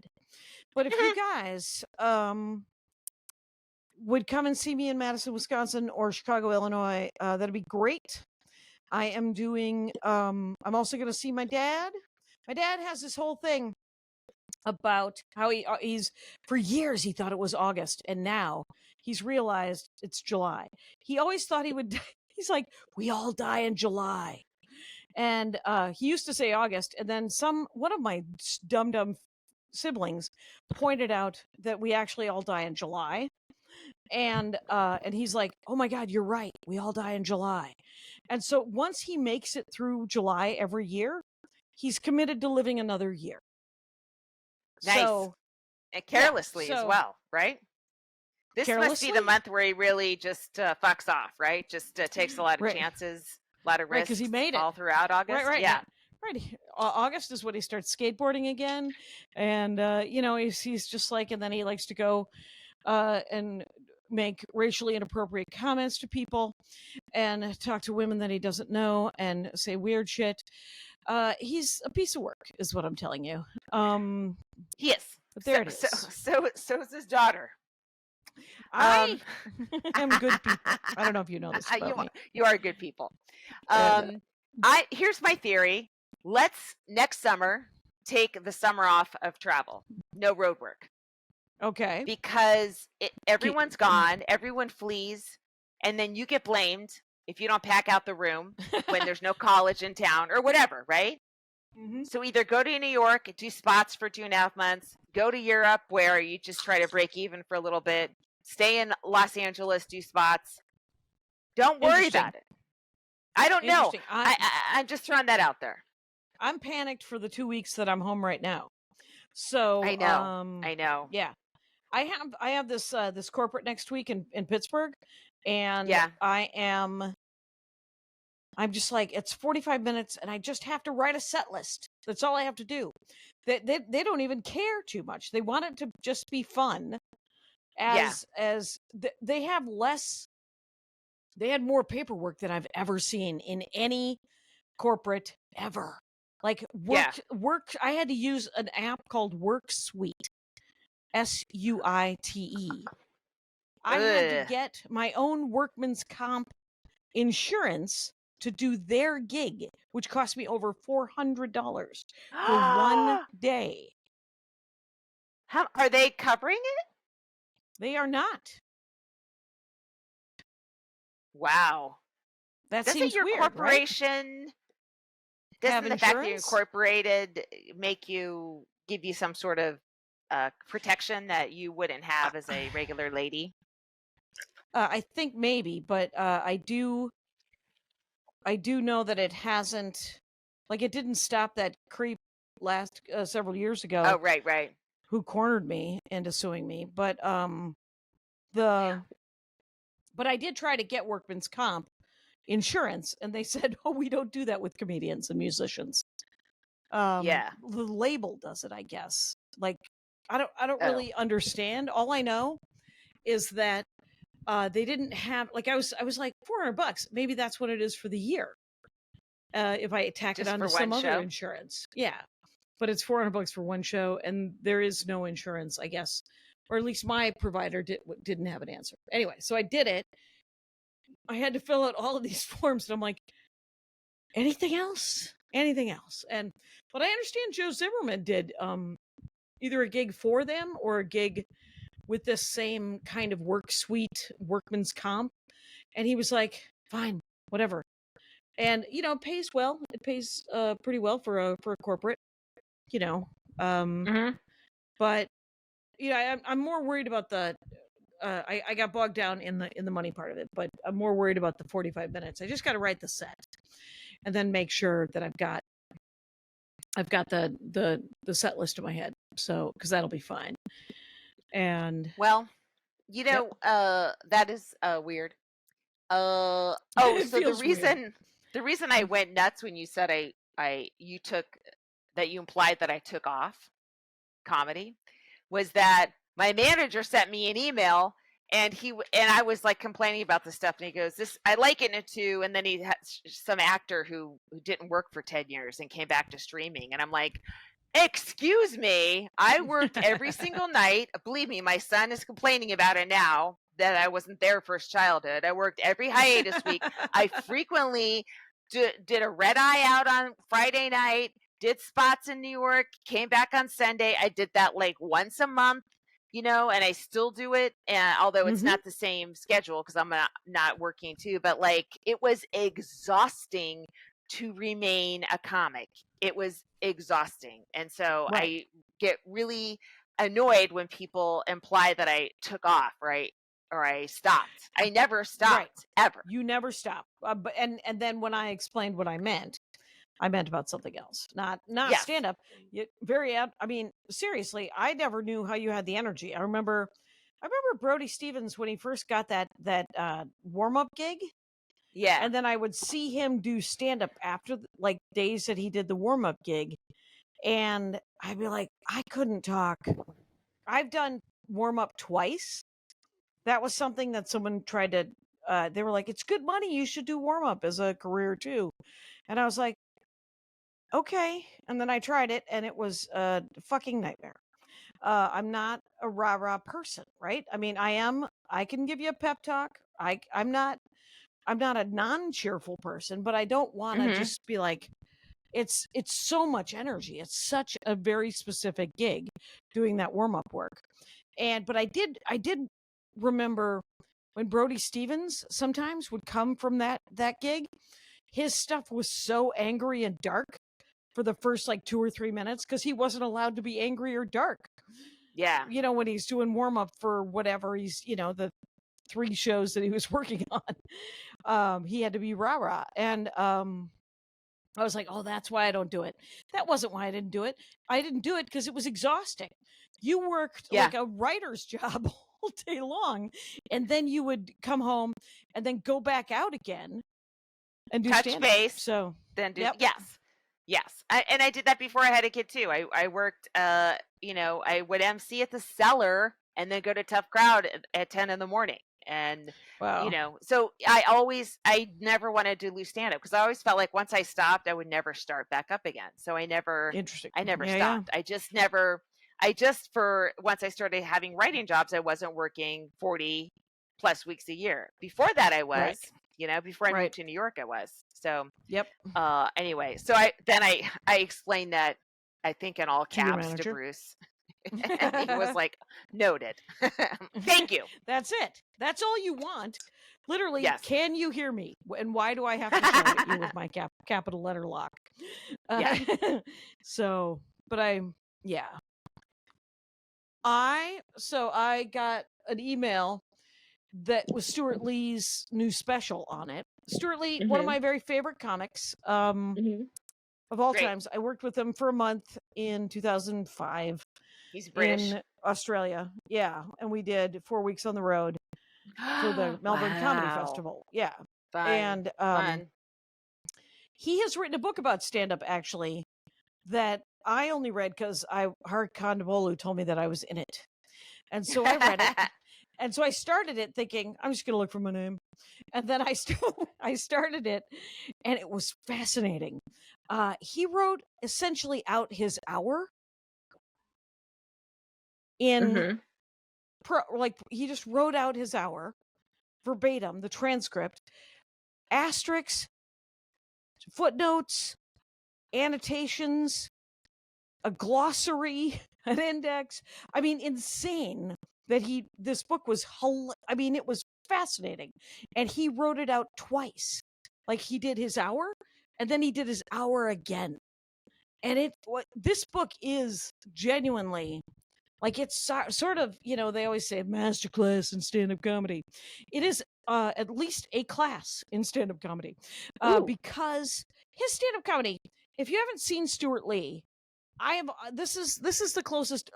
B: But if you guys would come and see me in Madison, Wisconsin or Chicago, Illinois, that'd be great. I am doing, I'm also going to see my dad. My dad has this whole thing about how he's, for years, he thought it was August, and now he's realized it's July. He always thought he would, he's like, we all die in July. And he used to say August, and then one of my dumb siblings pointed out that we actually all die in July. And he's like, oh my God, you're right. We all die in July. And so once he makes it through July every year, he's committed to living another year.
C: Nice. So, and carelessly as well, right? This must be the month where he really just fucks off, right? Just takes a lot of chances. A lot of risks,
B: because he made it
C: all throughout August.
B: Right. August is when he starts skateboarding again, and he's just like, and then he likes to go and make racially inappropriate comments to people, and talk to women that he doesn't know, and say weird shit. He's a piece of work, is what I'm telling you.
C: He is.
B: But there it is.
C: So is his daughter.
B: I am good people. I don't know if you know this about me.
C: You are good people. Here's my theory. Let's next summer take the summer off of travel. No road work.
B: Okay.
C: Because everyone's gone, everyone flees, and then you get blamed if you don't pack out the room when there's no college in town or whatever, right? Mm-hmm. So either go to New York, do spots for 2.5 months, go to Europe where you just try to break even for a little bit, stay in Los Angeles, do spots. Don't worry about it. I don't know. I'm just throwing that out there.
B: I'm panicked for the 2 weeks that I'm home right now. So
C: I know.
B: Yeah. I have this this corporate next week in Pittsburgh, and I'm just like, it's 45 minutes and I just have to write a set list. That's all I have to do. They don't even care too much. They want it to just be fun. They have less. They had more paperwork than I've ever seen in any corporate ever. Like work. I had to use an app called WorkSuite, SUITE. I had to get my own workman's comp insurance to do their gig, which cost me over $400 for 1 day.
C: How are they covering it?
B: They are not.
C: Wow.
B: That
C: doesn't
B: seems
C: your
B: weird,
C: corporation
B: right?
C: Doesn't the fact that you're incorporated give you some sort of protection that you wouldn't have as a regular lady?
B: I think maybe, but I do know that it hasn't, like, it didn't stop that creep last several years ago.
C: Oh, right.
B: Who cornered me into suing me. But but I did try to get workman's comp insurance, and they said, oh, we don't do that with comedians and musicians. The label does it, I guess. Like, I don't really understand. All I know is that they didn't have, like, I was like $400. Maybe that's what it is for the year. If I tack it onto some other insurance. Yeah. But it's $400 for one show, and there is no insurance, I guess. Or at least my provider didn't have an answer. Anyway, so I did it. I had to fill out all of these forms, and I'm like, anything else? But I understand Joe Zimmerman did either a gig for them or a gig with this same kind of WorkSuite, workman's comp. And he was like, fine, whatever. And it pays well. It pays pretty well for a corporate.
C: Mm-hmm.
B: But I'm more worried about the. I got bogged down in the money part of it, but I'm more worried about the 45 minutes. I just got to write the set, and then make sure that I've got the set list in my head. So because that'll be fine. And
C: well, that is weird. So the reason I went nuts when you said you implied that I took off comedy was that my manager sent me an email and I was like complaining about this stuff, and he goes, "This I liken it to," and then he had some actor who didn't work for 10 years and came back to streaming, and I'm like, excuse me, I worked every single night. Believe me, my son is complaining about it now that I wasn't there for his childhood. I worked every hiatus week. I frequently did a red eye out on Friday night, did spots in New York, came back on Sunday. I did that like once a month, and I still do it. And although it's not the same schedule because I'm not working too, but like it was exhausting to remain a comic. It was exhausting. And so I get really annoyed when people imply that I took off, right? Or I stopped. I never stopped ever.
B: You never stop. And then when I explained what I meant about something else, not stand up. I mean, seriously, I never knew how you had the energy. I remember Brody Stevens when he first got that warm up gig.
C: Yeah.
B: And then I would see him do stand up after like days that he did the warm up gig. And I'd be like, I couldn't talk. I've done warm up twice. That was something that someone tried to, they were like, it's good money. You should do warm up as a career too. And I was like, okay. And then I tried it and it was a fucking nightmare. I'm not a rah-rah person, right? I mean, I can give you a pep talk. I'm not a non-cheerful person, but I don't want to just be like, it's so much energy. It's such a very specific gig doing that warm-up work. But I did remember when Brody Stevens sometimes would come from that gig, his stuff was so angry and dark for the first like 2 or 3 minutes because he wasn't allowed to be angry or dark.
C: Yeah.
B: When he's doing warm-up for whatever he's, the 3 shows that he was working on, he had to be rah-rah. And I was like, oh, that's why I don't do it. That wasn't why I didn't do it. I didn't do it because it was exhausting. You worked like a writer's job all day long, and then you would come home and then go back out again and do
C: touch base.
B: So
C: then do yes. I did that before I had a kid too. I worked, I would MC at the Cellar and then go to Tough Crowd at 10 in the morning. And, so I never wanted to lose stand up because I always felt like once I stopped, I would never start back up again. So I never stopped. I just for once I started having writing jobs, I wasn't working 40 plus weeks a year. Before that I was, before I moved to New York, I was. So, anyway, so I explained that, I think in all caps to Bruce. And he was like, noted. Thank you.
B: That's it. That's all you want. Literally, can you hear me? And why do I have to shout at you with my capital letter lock? So, but I got an email that was Stuart Lee's new special on it. Stuart Lee, one of my very favorite comics of all times. I worked with him for a month in 2005.
C: He's British.
B: In Australia. Yeah. And we did 4 weeks on the road for the Melbourne Comedy Festival. Yeah.
C: Fun.
B: And he has written a book about stand-up, actually, that I only read because Hart Kondabolu told me that I was in it. And so I read it. And so I started it thinking, I'm just going to look for my name. And then I started it, and it was fascinating. He wrote essentially out his hour in he just wrote out his hour verbatim, the transcript, asterisks, footnotes, annotations, a glossary, an index. I mean, insane that this book was, it was fascinating. And he wrote it out twice. Like he did his hour, and then he did his hour again. And this book is genuinely like it's sort of, they always say masterclass in stand-up comedy. It is at least a class in stand-up comedy because his stand-up comedy. If you haven't seen Stuart Lee, I have. This is the closest.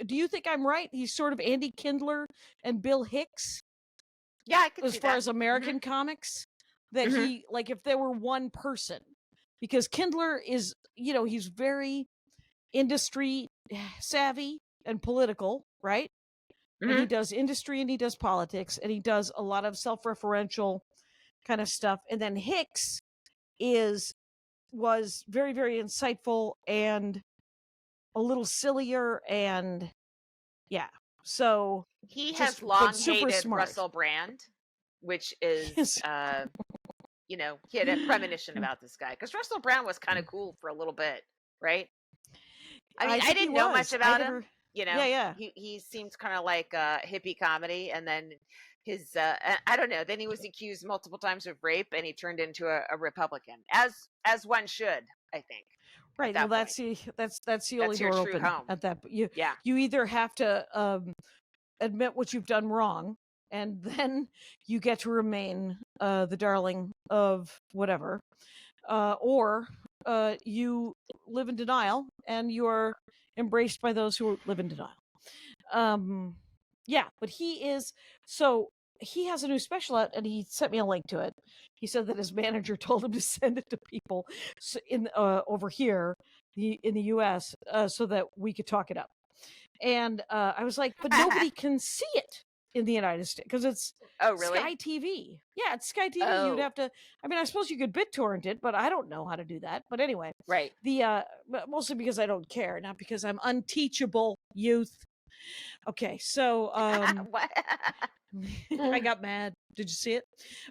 B: Do you think I'm right? He's sort of Andy Kindler and Bill Hicks.
C: Yeah, I could
B: as far as American comics. That he like if there were one person, because Kindler is he's very industry savvy and political, right? And he does industry and he does politics and he does a lot of self-referential kind of stuff. And then Hicks was very, very insightful and a little sillier and so
C: he has long hated
B: smart.
C: Russell Brand, which is he had a premonition about this guy because Russell Brand was kind of cool for a little bit, right? I mean, I didn't know much about him. He seems kind of like hippie comedy, and then his I don't know. Then he was accused multiple times of rape, and he turned into a Republican, as one should, I think.
B: Right. Well, that's the only door open home. At that. You either have to admit what you've done wrong, and then you get to remain the darling of whatever, or you live in denial and you are embraced by those who live in denial. But he has a new special out and he sent me a link to it. He said that his manager told him to send it to people in over here in the US so that we could talk it up. And I was like, but nobody can see it in the United States because it's Sky TV. Yeah, it's Sky TV. You'd have to. I mean, I suppose you could BitTorrent it, but I don't know how to do that. But anyway,
C: right.
B: Mostly because I don't care, not because I'm unteachable youth. Okay, so
C: what?
B: I got mad. Did you see it?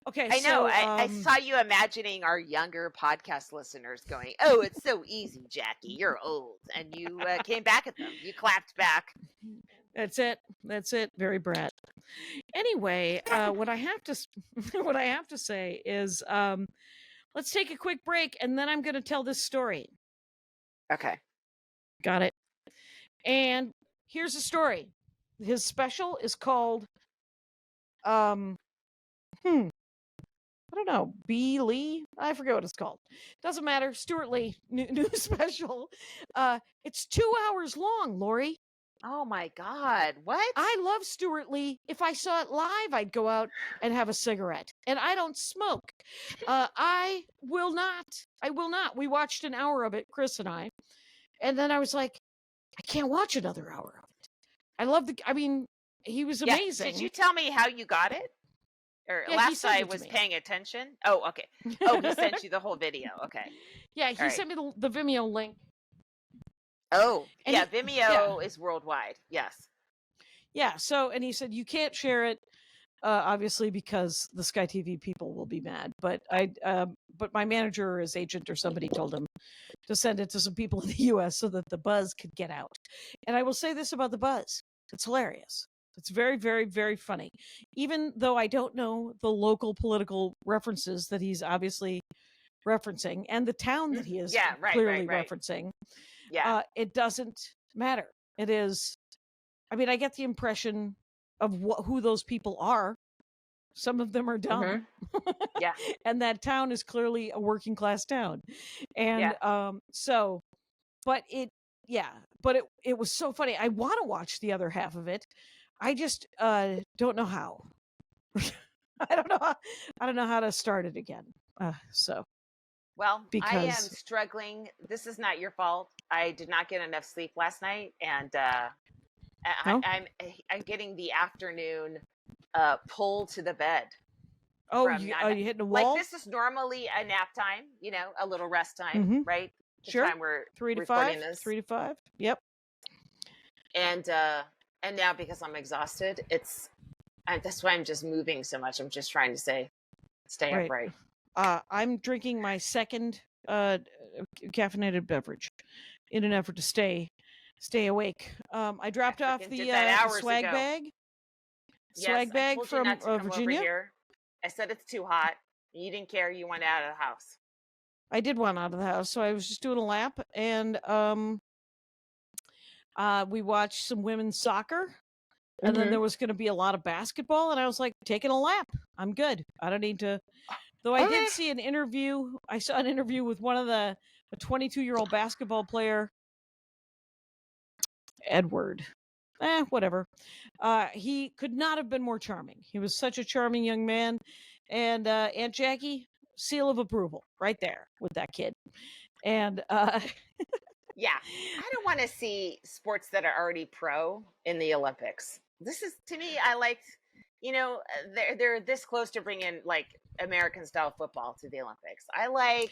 B: Okay,
C: I know. I saw you imagining our younger podcast listeners going, "Oh, it's so easy, Jackie. You're old," and you came back at them. You clapped back.
B: That's it. Very brat. Anyway, what I have to say is, let's take a quick break, and then I'm going to tell this story.
C: Okay.
B: Got it. And here's the story. His special is called, I don't know, B. Lee? I forget what it's called. Doesn't matter. Stuart Lee, new special. It's 2 hours long, Laurie.
C: Oh my God. What?
B: I love Stuart Lee. If I saw it live, I'd go out and have a cigarette. And I don't smoke. I will not. We watched an hour of it, Chris and I. And then I was like, I can't watch another hour of it. He was amazing.
C: Did you tell me how you got it? Or last I was paying attention? Oh, okay. Oh, he sent you the whole video. Okay.
B: Yeah, he sent me the Vimeo link.
C: Oh, and Vimeo is worldwide. Yes.
B: Yeah. So, and he said you can't share it, obviously, because the Sky TV people will be mad. But but my manager or his agent or somebody told him to send it to some people in the U.S. so that the buzz could get out. And I will say this about the buzz: it's hilarious. It's very, very, very funny. Even though I don't know the local political references that he's obviously referencing and the town that he is clearly referencing.
C: Yeah.
B: It doesn't matter. It is, I get the impression of who those people are. Some of them are dumb.
C: Yeah.
B: And that town is clearly a working class town. And but it was so funny. I want to watch the other half of it. I just don't know how. I don't know how to start it again.
C: Well, I am struggling. This is not your fault. I did not get enough sleep last night, and I'm getting the afternoon pull to to the bed.
B: Oh, are you hitting a wall?
C: Like, this is normally a nap time, a little rest time, right? The
B: sure.
C: Time we're
B: 3 to
C: recording
B: 5.
C: This.
B: 3 to 5. Yep.
C: And now because I'm exhausted, that's why I'm just moving so much. I'm just trying to stay upright.
B: I'm drinking my second caffeinated beverage in an effort to stay awake. I dropped off the swag bag. Swag bag from Virginia.
C: I said it's too hot. You didn't care. You went out of the house.
B: I did want out of the house, so I was just doing a lap, and we watched some women's soccer, and then there was going to be a lot of basketball, and I was like, taking a lap. I'm good. I don't need to. Though I did see an interview. I saw an interview with one of a 22-year-old basketball player, Edward. Whatever. He could not have been more charming. He was such a charming young man, and Aunt Jackie, seal of approval right there with that kid. And
C: yeah, I don't want to see sports that are already pro in the Olympics. This is, to me, I liked, they're this close to bringing like American style football to the Olympics. I like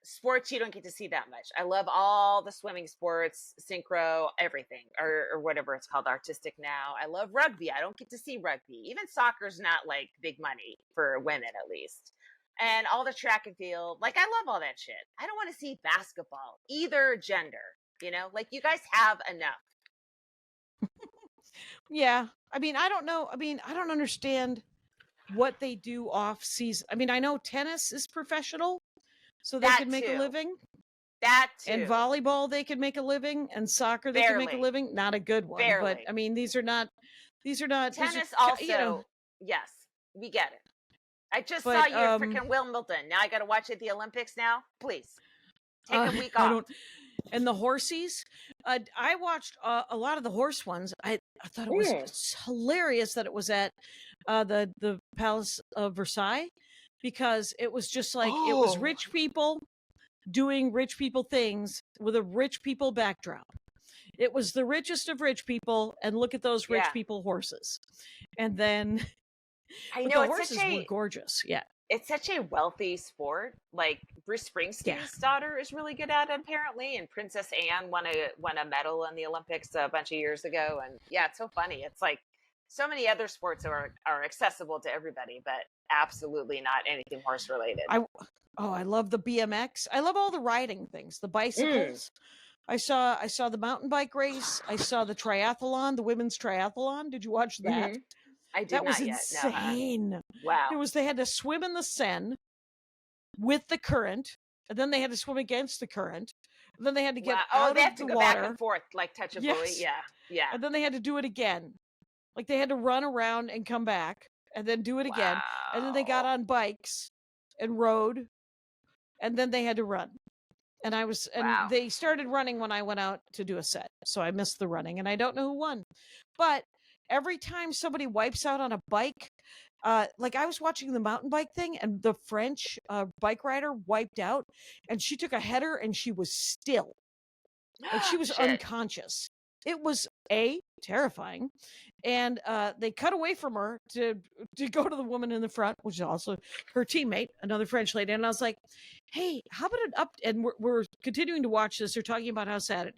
C: sports you don't get to see that much. I love all the swimming sports, synchro, everything, or whatever it's called, artistic now. I love rugby. I don't get to see rugby. Even soccer's not like big money for women, at least. And all the track and field, like I love all that shit. I don't want to see basketball, either gender, like you guys have enough.
B: Yeah. I mean, I don't know. I mean, I don't understand what they do off season. I mean, I know tennis is professional, so they can make a living.
C: That too.
B: And volleyball, they can make a living, and soccer, they can make a living. Not a good one, but I mean, these are not.
C: Tennis also, yes, we get it. I just saw you at freaking Wimbledon. Now I got to watch it at the Olympics now. Please take a week off.
B: And the horsies, I watched a lot of the horse ones. I thought it was hilarious that it was at the Palace of Versailles, because it was just like it was rich people doing rich people things with a rich people backdrop. It was the richest of rich people, and look at those rich people horses. And then
C: I know
B: the horses were gorgeous. Yeah.
C: It's such a wealthy sport. Like Bruce Springsteen's daughter is really good at it, apparently, and Princess Anne won a medal in the Olympics a bunch of years ago. And yeah, it's so funny. It's like so many other sports are accessible to everybody, but absolutely not anything horse related.
B: I love the BMX. I love all the riding things, the bicycles. I saw the mountain bike race. I saw the triathlon, the women's triathlon. Did you watch that?
C: I did.
B: That was
C: not
B: insane.
C: Yet. No. Wow.
B: They had to swim in the Seine with the current, and then they had to swim against the current. And then they had to get out
C: they
B: of
C: have to
B: the
C: go
B: water.
C: back and forth, like touch a buoy. Yeah.
B: And then they had to do it again. Like they had to run around and come back, and then do it again. And then they got on bikes and rode, and then they had to run. And they started running when I went out to do a set, so I missed the running, and I don't know who won. But every time somebody wipes out on a bike, like I was watching the mountain bike thing, and the French bike rider wiped out, and she took a header, and she was still, like she was unconscious. It was terrifying, and they cut away from her to go to the woman in the front, which is also her teammate, another French lady. And I was like, "Hey, how about an up?" And we're continuing to watch this. They're talking about how sad,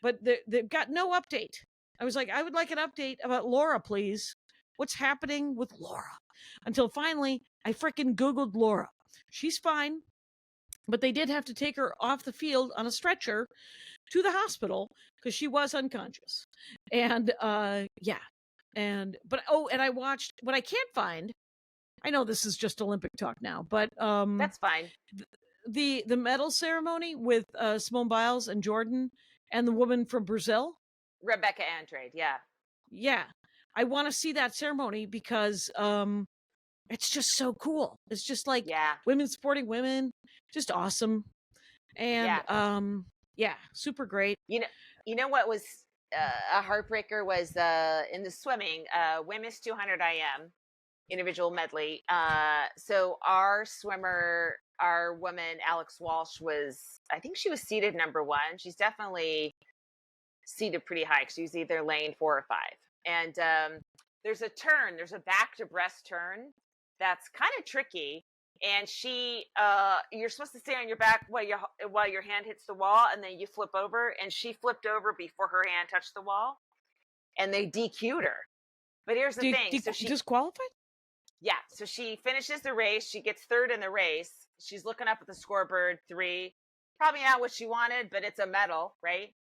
B: but they've got no update. I was like, I would like an update about Laura, please. What's happening with Laura? Until finally, I frickin' Googled Laura. She's fine, but they did have to take her off the field on a stretcher to the hospital because she was unconscious. And and I watched what I can't find. I know this is just Olympic talk now, but
C: that's fine.
B: The medal ceremony with Simone Biles and Jordan and the woman from Brazil,
C: Rebecca Andrade.
B: Yeah. I want to see that ceremony because it's just so cool. It's just like women supporting women, just awesome. And super great.
C: You know what was a heartbreaker was in the swimming, women's 200 IM individual medley. So our woman Alex Walsh I think she was seated number 1. She's definitely seated pretty high. She was either lane 4 or 5. And there's a back to breast turn that's kind of tricky. And you're supposed to stay on your back while your hand hits the wall, and then you flip over. And she flipped over before her hand touched the wall, and they DQ'd her. But here's the thing: so she
B: disqualified.
C: Yeah. So she finishes the race. She gets 3rd in the race. She's looking up at the scoreboard. 3, probably not what she wanted, but it's a medal, right?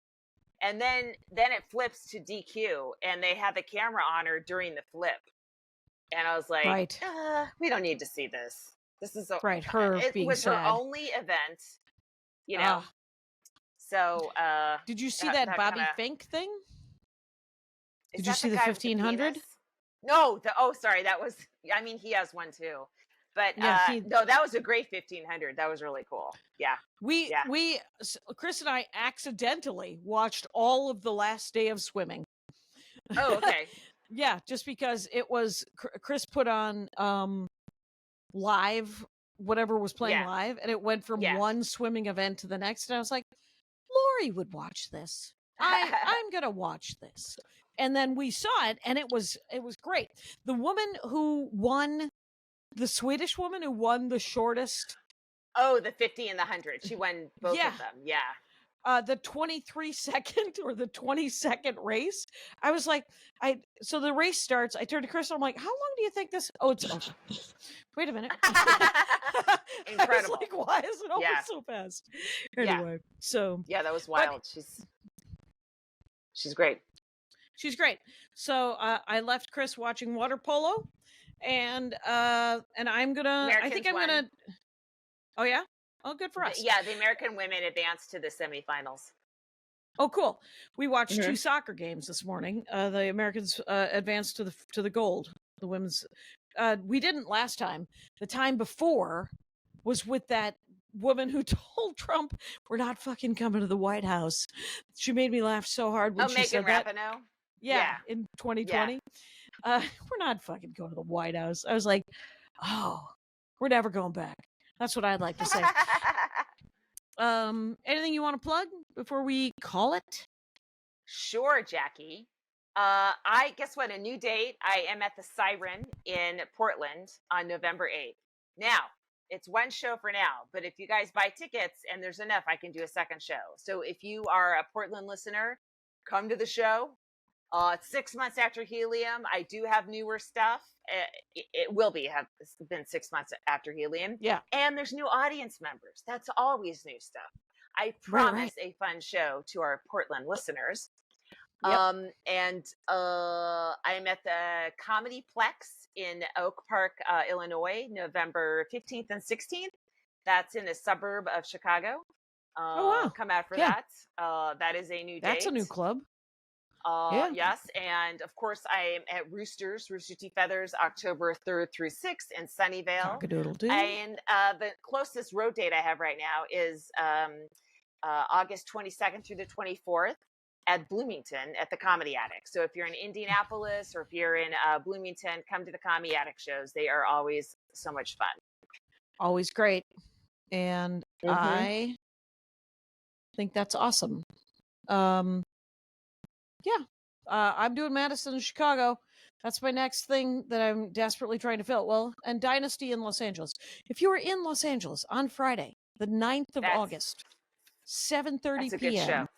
C: And then it flips to DQ, and they have the camera on her during the flip. And I was like,
B: right.
C: We don't need to see this. This is
B: right. Her
C: it
B: being
C: was
B: sad.
C: her only event, you know. So
B: did you see that Bobby
C: kinda,
B: Fink thing?
C: Did
B: you see the 1500?
C: No, sorry, that was, I mean, he has one too. But no, that was a great 1500. That was really cool. Yeah.
B: We Chris and I accidentally watched all of the last day of swimming.
C: Oh, okay.
B: Yeah, just because it was Chris put on live whatever was playing live, and it went from one swimming event to the next, and I was like, Laurie would watch this. I'm gonna watch this. And then we saw it, and it was great. The woman who won, the Swedish woman who won the shortest.
C: Oh, the 50 and the 100. She won both of them. Yeah.
B: The 23-second or the 20-second race. I was like, so the race starts. I turned to Chris. I'm like, how long do you think this? Oh, it's over. Wait a minute.
C: Incredible.
B: I was like, why is it over so fast? Anyway, so
C: that was wild. She's great.
B: She's great. So I left Chris watching water polo, and I'm gonna. I think I'm gonna. Oh yeah. Oh, good for us.
C: Yeah, the American women advanced to the semifinals.
B: Oh, cool. We watched 2 soccer games this morning. The Americans advanced to the gold. The women's. We didn't last time. The time before was with that woman who told Trump, "We're not fucking coming to the White House." She made me laugh so hard when she said that.
C: Rapinoe?
B: Yeah, in 2020. We're not fucking going to the White House. I was like, oh, we're never going back. That's what I'd like to say. Anything you want to plug before we call it?
C: Sure, Jackie. I guess what, a new date. I am at the Siren in Portland on November 8th. Now, it's one show for now, but if you guys buy tickets and there's enough, I can do a second show. So if you are a Portland listener, come to the show. It's 6 months after Helium. I do have newer stuff. It will have been 6 months after Helium.
B: Yeah.
C: And there's new audience members. That's always new stuff. I promise a fun show to our Portland listeners. Yep. And I'm at the Comedy Plex in Oak Park, Illinois, November 15th and 16th. That's in a suburb of Chicago.
B: Wow.
C: Come out for that. That is a new date.
B: That's a new club.
C: Yes, and of course I am at Rooster Teeth Feathers, October 3rd through 6th in Sunnyvale.
B: Cock-a-doodle-doo.
C: And the closest road date I have right now is August 22nd through the 24th at Bloomington at the Comedy Attic. So if you're in Indianapolis or if you're in Bloomington, come to the Comedy Attic shows. They are always so much fun.
B: Always great. And I think that's awesome. I'm doing Madison and Chicago. That's my next thing that I'm desperately trying to fill. Well, and Dynasty in Los Angeles. If you are in Los Angeles on Friday, the 9th of August, 7:30 p.m.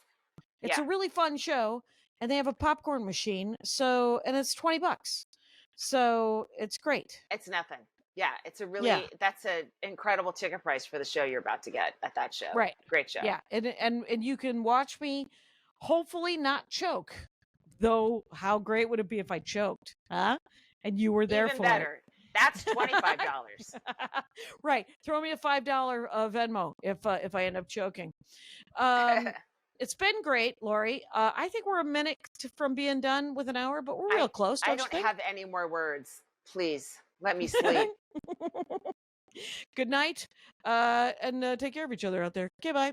B: It's a really fun show, and they have a popcorn machine. So, and it's $20. So it's great.
C: It's nothing. Yeah, it's a really that's an incredible ticket price for the show you're about to get at that show.
B: Right.
C: Great show.
B: Yeah, and you can watch me hopefully not choke. Though how great would it be if I choked? Huh? And you were there for
C: better.
B: it.
C: That's $25.
B: Right. Throw me a $5 Venmo if I end up choking. It's been great, Laurie. I think we're a minute from being done with an hour, but we're real close.
C: I don't have any more words. Please let me sleep.
B: Good night, and take care of each other out there. Okay, bye.